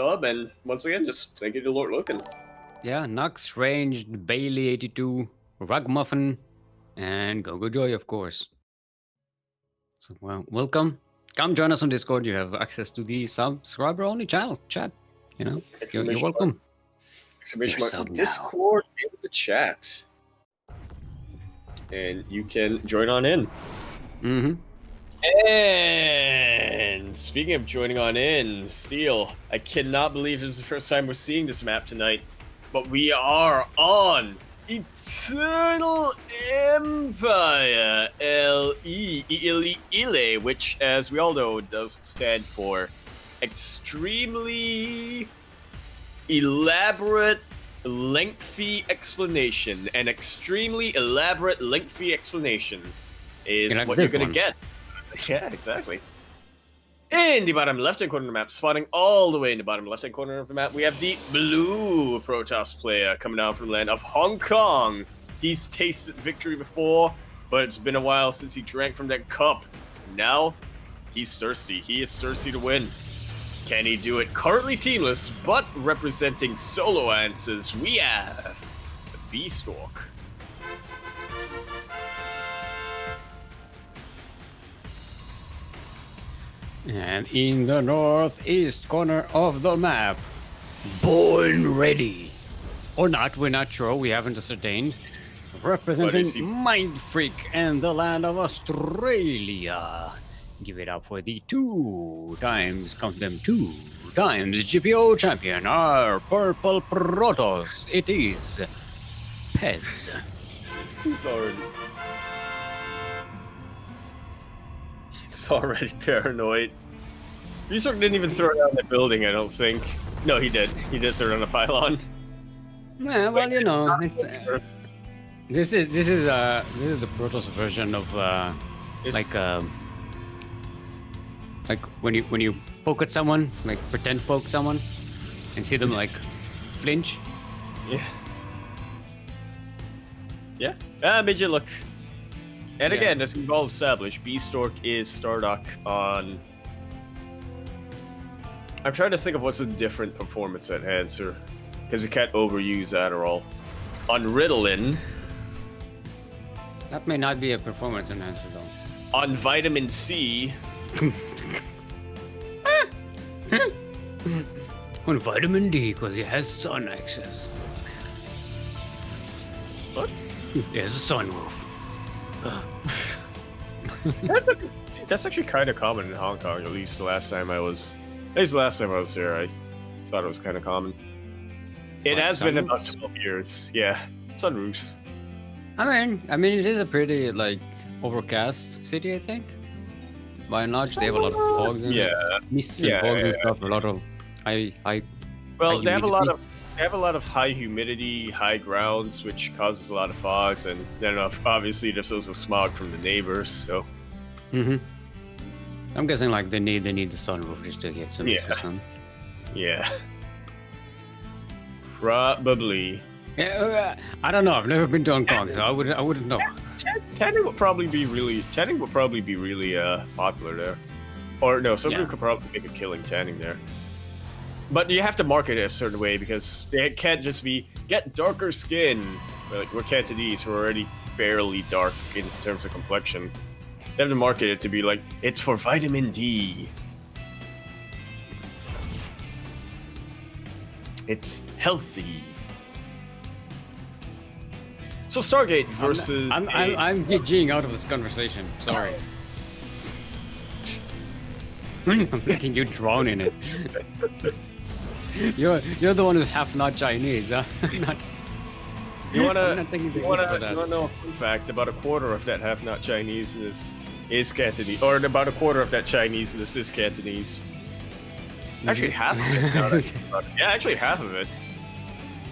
sub, and once again, just thank you to Lord Loken. Yeah, Nux, Ranged, Bailey 82, Rugmuffin, and Gogo Joy, of course. So, well, welcome. Come join us on Discord. You have access to the subscriber-only channel chat. You know, you're welcome. Exclamation mark Discord in the chat, and you can join on in. And speaking of joining on in, Steel, I cannot believe this is the first time we're seeing this map tonight, but we are on Eternal Empire Ile, which, as we all know, does stand for extremely elaborate, lengthy explanation. An extremely elaborate, lengthy explanation is what you're gonna get. Yeah, exactly. In the bottom left-hand corner of the map, spawning all the way in the bottom left-hand corner of the map, we have the blue Protoss player coming down from the land of Hong Kong. He's tasted victory before, but it's been a while since he drank from that cup. Now, he's thirsty. He is thirsty to win. Can he do it? Currently teamless, but representing solo answers, we have the Bistork. And in the northeast corner of the map, Born Ready. Or not, we're not sure, we haven't ascertained. Representing Mind Freak and the land of Australia. Give it up for the 2 times GPO champion, our purple Protoss. It is Pezz. He's already paranoid. Bistork didn't even throw down the building, I don't think. No, he did. He did throw down a pylon. Yeah, well, you know, it's, this is the Protoss version of like when you poke at someone, like pretend poke someone, and see them like flinch. Yeah. Made you look. And again, as we've all established, Bistork is Stardock on... I'm trying to think of what's a different performance enhancer, because we can't overuse that at all. On Ritalin... That may not be a performance enhancer, though. On Vitamin C... On Vitamin D, because he has sun access. What? He has a sunroof. That's actually kind of common in Hong Kong. At least the last time I was here, I thought it was kind of common. It has been about 12 years. Yeah, sunroofs. I mean, it is a pretty like overcast city, I think. By and large, they have a lot of fogs. Mists and fogs and stuff. A lot of high. Well, they have a lot of high humidity, high grounds, which causes a lot of fogs, and then obviously there's also smog from the neighbors. So, I'm guessing like they need the sunroof just to get some extra sun. Yeah, probably. Yeah, I don't know. I've never been to Hong Kong, so I wouldn't know. Tanning would probably be really popular there, or no, somebody could probably make a killing tanning there. But you have to market it a certain way, because it can't just be, get darker skin. Like, we're Cantonese, we're already fairly dark in terms of complexion. They have to market it to be like, it's for vitamin D. It's healthy. So Stargate versus... I'm GGing out of this conversation, sorry. I'm letting you drown in it. You're the one who's half not Chinese, huh? You wanna know a fun fact? About a quarter of that half not Chinese is Cantonese, or about a quarter of that Chinese is Cantonese. Actually, half of it. Yeah, actually half of it.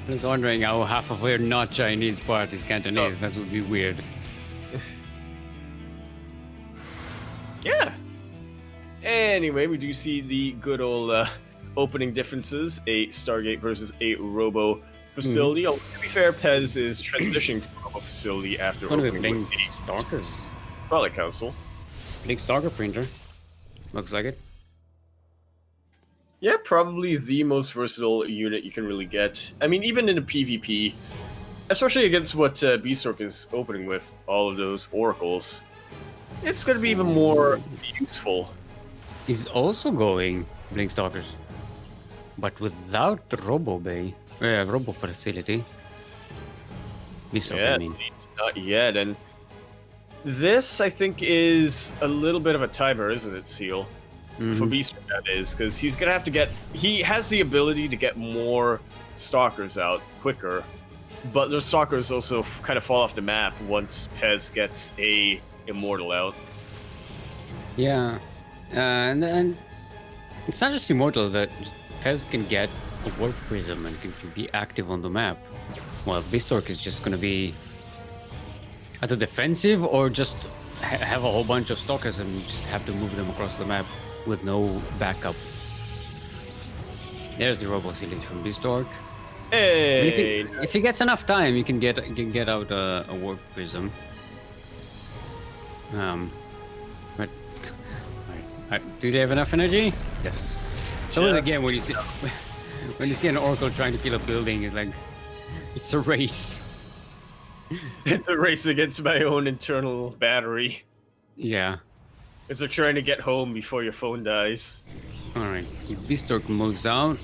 I was wondering how half of your not Chinese part is Cantonese. That would be weird. Yeah. Anyway, we do see the good old opening differences. A Stargate versus a Robo facility. To be fair, Pezz is transitioning to a Robo facility after opening with the Stalkers. Probably Council. Big Stalker printer. Looks like it. Yeah, probably the most versatile unit you can really get. I mean, even in a PvP, especially against what Bistork is opening with, all of those oracles, it's going to be even more useful. He's also going Blink Stalkers, but without the Robo Bay, Robo Facility. Bistork, yeah, I mean. Not yet, and this, I think, is a little bit of a timer, isn't it, Seal? For Bistork, that is, because he's going to have to get... He has the ability to get more Stalkers out quicker, but those Stalkers also kind of fall off the map once Pezz gets a Immortal out. Yeah, and it's not just Immortal that Pezz can get a Warp Prism and can be active on the map. Well, Bistork is just going to be either defensive or just have a whole bunch of Stalkers and just have to move them across the map with no backup. There's the Robo Sealant from Bistork. Hey! If he gets enough time, you can get out a Warp Prism. But do they have enough energy? Yes. So again, when you see an Oracle trying to kill a building, it's like it's a race. It's a race against my own internal battery. Yeah. It's like trying to get home before your phone dies. Alright, Bistork moves out.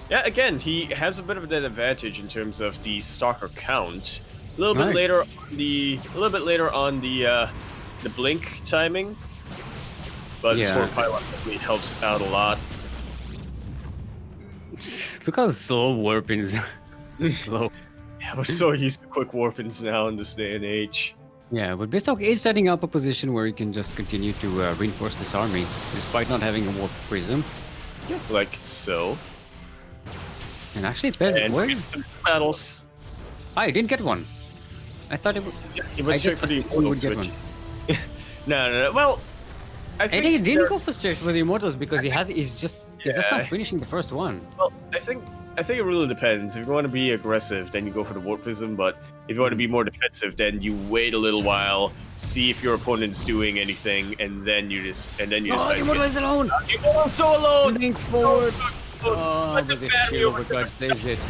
Yeah, again, he has a bit of an advantage in terms of the Stalker count. A little bit later on the blink timing. But his Sword Pylon definitely helps out a lot. Look how slow warping is. Slow. Yeah, we're so used to quick warpings now in this day and age. Yeah, but Bistork is setting up a position where he can just continue to reinforce this army, despite not having a Warp Prism. Yeah, like so. And actually, Pezz, where is... some battles. I didn't get one. I thought it would... Yeah, he went straight for the Immortals. Would get one. No. Well, I think he didn't go for straight for the Immortals because he's just not finishing the first one. Well, I think it really depends. If you want to be aggressive, then you go for the Warp Prism, but if you want to be more defensive, then you wait a little while, see if your opponent's doing anything, and then you decide. Oh, the Immortal is alone! The Immortal's so alone! Link forward! Oh, but the shield of God saves it.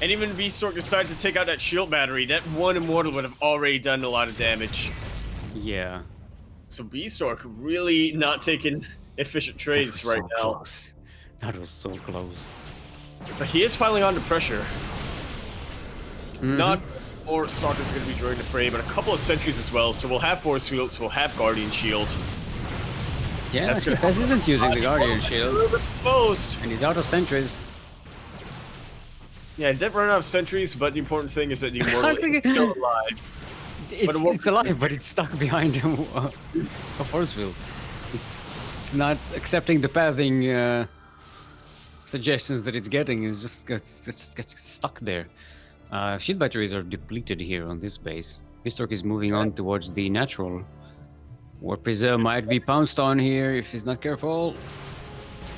And even if Bistork decided to take out that shield battery, that one Immortal would have already done a lot of damage. Yeah. So Bistork really not taking efficient trades right now. Close. That was so close. But he is piling on the pressure. Not more Stalkers going to be joining the fray, but a couple of sentries as well. So we'll have Force Fields, we'll have Guardian Shield. Yeah, Pezz isn't using the Guardian Shield. A little bit exposed. And he's out of sentries. Yeah, he did run out of sentries, but the important thing is that the Immortal is still alive. It's alive, but it's stuck behind him, a force field. It's not accepting the pathing suggestions that it's getting. It's just gets stuck there. Shield batteries are depleted here on this base. Bistork is moving on towards the natural. Warp Prism might be pounced on here if he's not careful.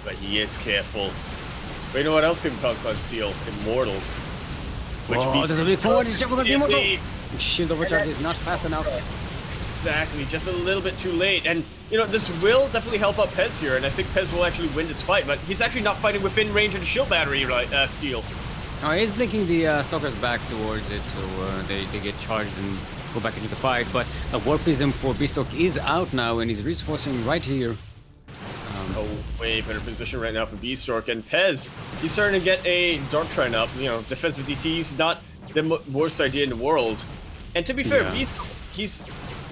But he is careful. But you know what else can pounce on Seal? Immortals. There's a big forward. He's jumping on the Immortal. Shield overcharge is not fast enough. Exactly, just a little bit too late. And, you know, this will definitely help out Pezz here, and I think Pezz will actually win this fight, but he's actually not fighting within range of the shield battery, Steel. Oh, he's blinking the Stalkers back towards it, so they get charged and go back into the fight. But a Warp Prism for Bistork is out now, and he's reinforcing right here. A way better position right now for Bistork. And Pezz, he's starting to get a Dark Trine up. You know, defensive DTs, not the worst idea in the world. And to be fair, Bistork, he's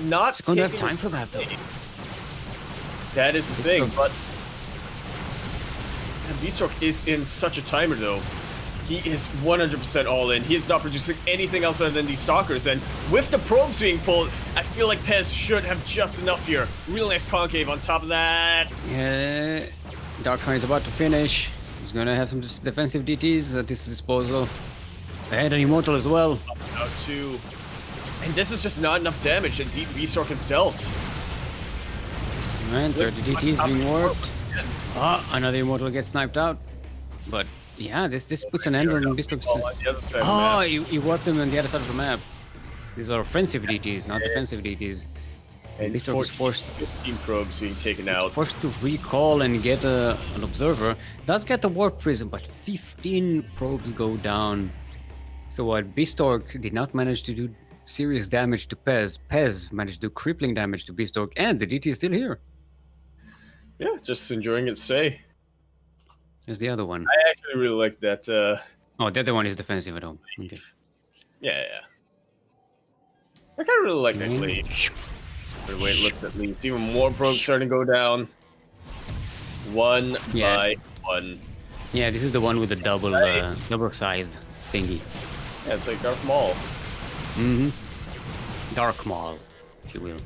not going to have time for that, though. That is the thing, but Bistork is in such a timer, though. He is 100% all in. He is not producing anything else other than these Stalkers, and with the probes being pulled, I feel like Pezz should have just enough here. Real nice concave on top of that. Yeah, Dark Trine is about to finish. He's going to have some defensive DTs at his disposal. And an Immortal as well. Out too. And this is just not enough damage that Bistork has dealt. Man, 30 DTs being warped. Another Immortal gets sniped out. But yeah, this puts an end on Bistork's... he warped them on the other side of the map. These are offensive DTs, not defensive DTs. And Bistork is forced 15 probes being taken out. Forced to recall and get an observer. Does get the warp prism, but 15 probes go down. So what Bistork did not manage to do serious damage to Pezz. Pezz managed to do crippling damage to Bistork, and the DT is still here. Yeah, just enjoying its stay. There's the other one. I actually really like that. Oh, the other one is defensive at home. Okay. Yeah. I kind of really like that glade. The way it looks, at least. Even more probes starting to go down. One by one. Yeah, this is the one with the double scythe thingy. Yeah, it's like Darth Maul. Dark Maul, if you will.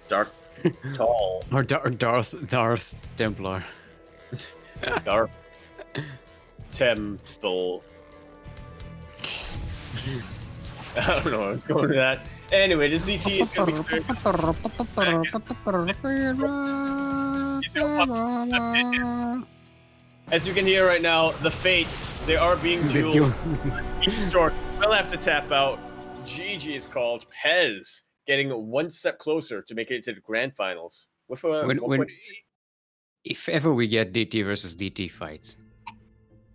Dark Tall. Or Darth Templar. Darth Temple. I don't know what's going to that. Anyway, the ZT is going to be as you can hear right now, the fates, they are being dueled. Bistork will have to tap out. GG is called. Pezz getting one step closer to make it to the grand finals. With if ever we get DT versus DT fights,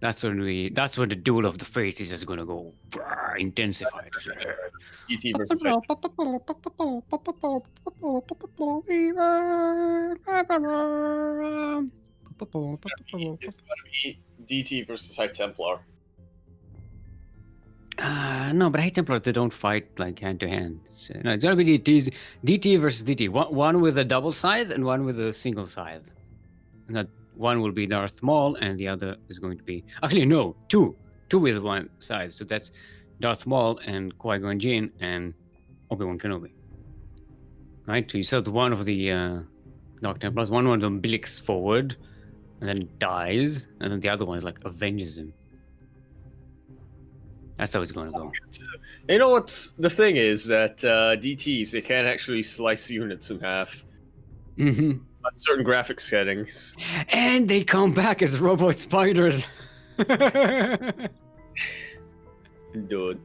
that's when the duel of the fates is just gonna go intensified. DT versus it's gonna be DT versus High Templar. No, but High Templar, they don't fight like hand to hand. So, no, it's gonna be DT versus DT. One with a double scythe and one with a single scythe. And that one will be Darth Maul, and the other is going to be two with one scythe. So that's Darth Maul and Qui-Gon Jinn and Obi-Wan Kenobi. Right? So you saw one of the Dark Templars, one of them blicks forward and then dies, and then the other one is like avenges him. That's how it's going to go. You know what's the thing is that DTs, they can't actually slice units in half. On certain graphics settings. And they come back as robot spiders. Dude.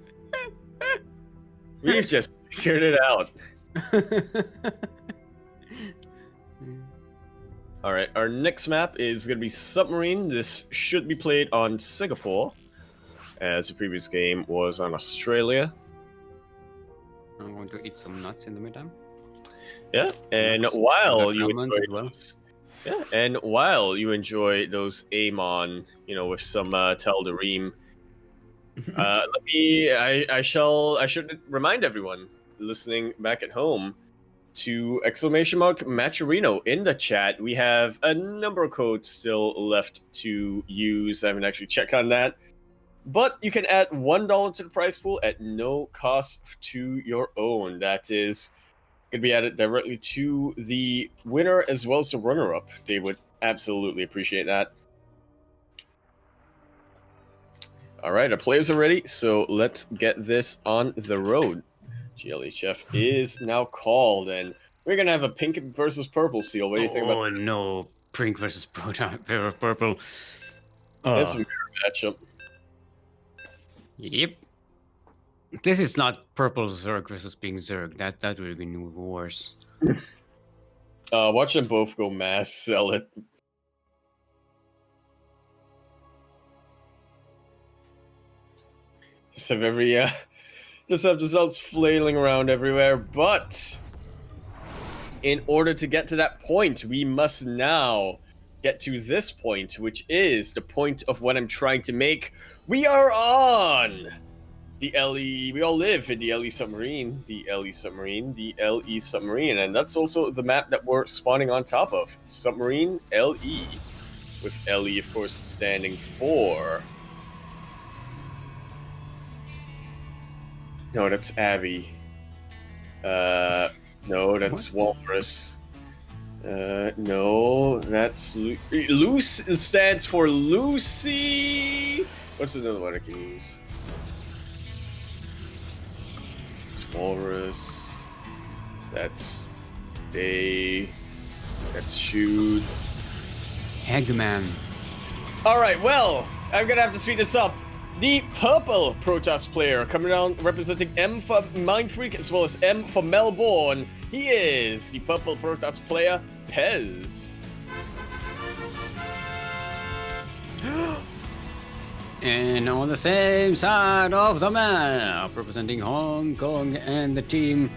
We've just figured it out. Alright, our next map is going to be Submarine. This should be played on Singapore, as the previous game was on Australia. I'm going to eat some nuts in the meantime. Yeah, and while you enjoy those Amon, with some Teldarim, I should remind everyone listening back at home to !Matcherino in the chat. We have a number of codes still left to use. I haven't actually checked on that. But you can add $1 to the prize pool at no cost to your own. That is going to be added directly to the winner as well as the runner-up. They would absolutely appreciate that. All right, our players are ready, so let's get this on the road. GLHF is now called, and we're going to have a pink versus purple seal. What do you think about that? Oh, no. Pink versus purple. That's a mirror matchup. Yep. This is not purple Zerg versus pink Zerg. That would have been worse. Watch them both go mass sell it. Just have the cells flailing around everywhere, but in order to get to that point, we must now get to this point, which is the point of what I'm trying to make. We are on the LE. We all live in the LE submarine. The LE submarine. The LE submarine. And that's also the map that we're spawning on top of. Submarine LE. With LE, of course, standing for... No, that's Abby. No, that's Walrus. No, that's... Luce stands for Lucy! What's another one I can use? It's Walrus. That's Day. That's Shoot. Eggman. Alright, well, I'm gonna have to speed this up. The purple Protoss player coming down representing M for Mindfreak as well as M for Melbourne. He is the purple Protoss player, Pezz. And on the same side of the map, representing Hong Kong and the team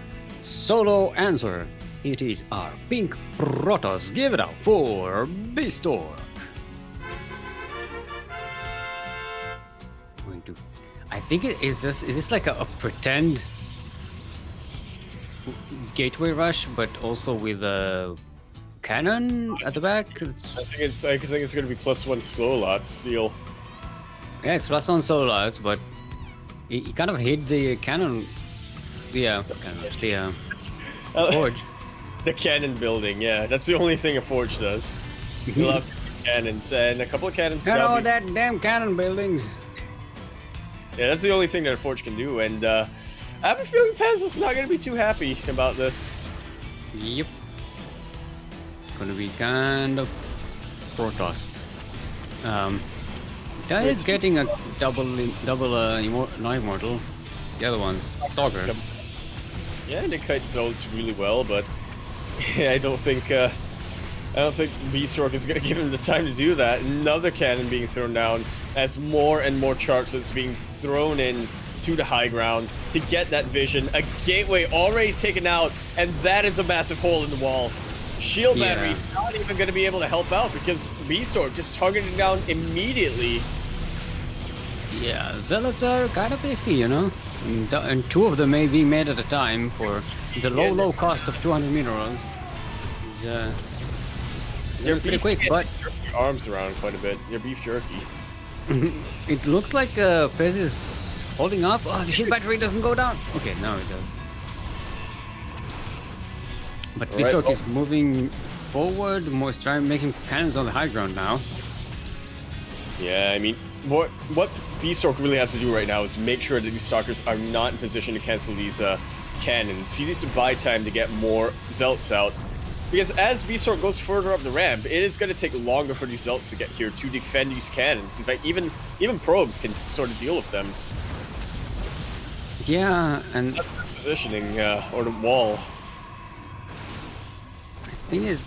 Solo Answer, it is our pink Protoss. Give it up for Bistork. I think it is this like a pretend gateway rush, but also with a cannon at the back? I think it's gonna be +1 slow lot steal. Yeah, it's +1 slow lots, but he kind of hid the cannon. Yeah, forge. The cannon building, yeah. That's the only thing a forge does. He loves cannons and a couple of cannons. Oh, that damn cannon buildings. Yeah, that's the only thing that a forge can do, and I have a feeling Pezz is not going to be too happy about this. Yep. It's going to be kind of Protossed. That is getting a double not immortal. The other one's Stalker. Yeah, they kite zones really well, but yeah, I don't think Bistork is going to give him the time to do that. Another cannon being thrown down as more and more charges being thrown in to the high ground to get that vision. A gateway already taken out, and that is a massive hole in the wall. Shield battery not even going to be able to help out because Bistork just targeted down immediately. Yeah, zealots are kind of iffy, you know? And two of them may be made at a time for the low cost of 200 minerals. They're pretty quick, but your arms around quite a bit. Your beef jerky. It looks like Pezz is holding up. Oh, the shield battery doesn't go down. Okay, now it does. But Bistork is moving forward, making cannons on the high ground now. Yeah, I mean, what Bistork really has to do right now is make sure that these stalkers are not in position to cancel these cannons. He needs to buy time to get more zealots out. Because as Bistork goes further up the ramp, it is going to take longer for these zealots to get here to defend these cannons. In fact, even probes can sort of deal with them. Yeah, and positioning or the wall. Thing is,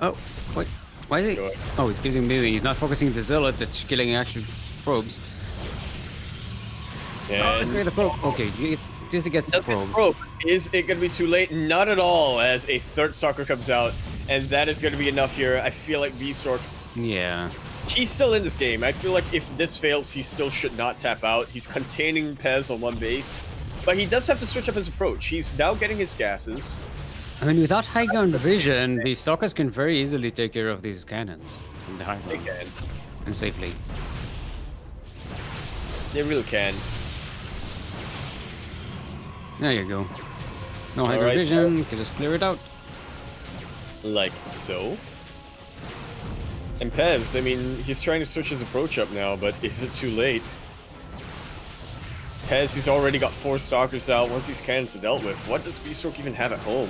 oh wait, why is he? Oh, he's killing me. He's not focusing the zealot that's killing actual probes. Yeah. Oh, let's get the probe. Okay, this gets the probe. Is it going to be too late? Not at all, as a third stalker comes out, and that is going to be enough here. I feel like Bistork. Yeah. He's still in this game. I feel like if this fails, he still should not tap out. He's containing Pezz on one base, but he does have to switch up his approach. He's now getting his gases. I mean, without high ground vision, the stalkers can very easily take care of these cannons from the high ground. They can. And safely. They really can. There you go. No high ground vision, can just clear it out. Like so. And Pezz, I mean, he's trying to switch his approach up now, but is it too late? Pezz, he's already got 4 stalkers out. Once these cannons are dealt with, what does Bistork even have at home?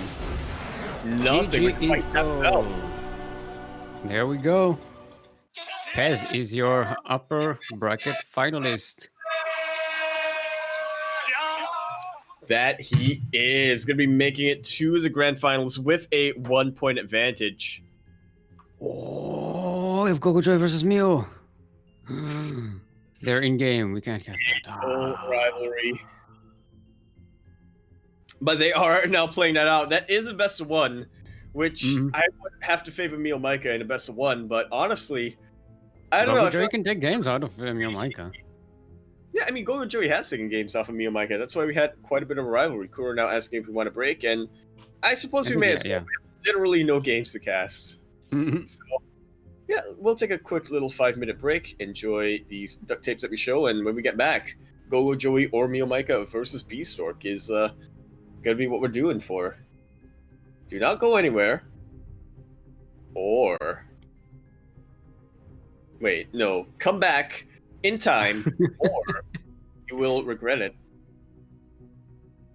Nothing. There we go. Pezz is your upper bracket finalist. That he is going to be making it to the grand finals with a 1-point advantage. Oh, we have Gogo Joy versus Mio. They're in game. We can't cast that. Rivalry. But they are now playing that out. That is a best of 1, which I would have to favor Mio Micah in a best of 1. But honestly, I don't know. Joey can take games out of Mio Micah. Yeah, I mean, Gogo Joey has taken games off of Mio Micah. That's why we had quite a bit of a rivalry. Kuro now asking if we want to break, and I suppose we may as well. Yeah. We have literally no games to cast. So, yeah, we'll take a quick little 5-minute break, enjoy these duct tapes that we show, and when we get back, Gogo Joey or Mio Micah versus Bistork is gonna be what we're doing for. Do not go anywhere. Or wait, no, come back in time, or you will regret it.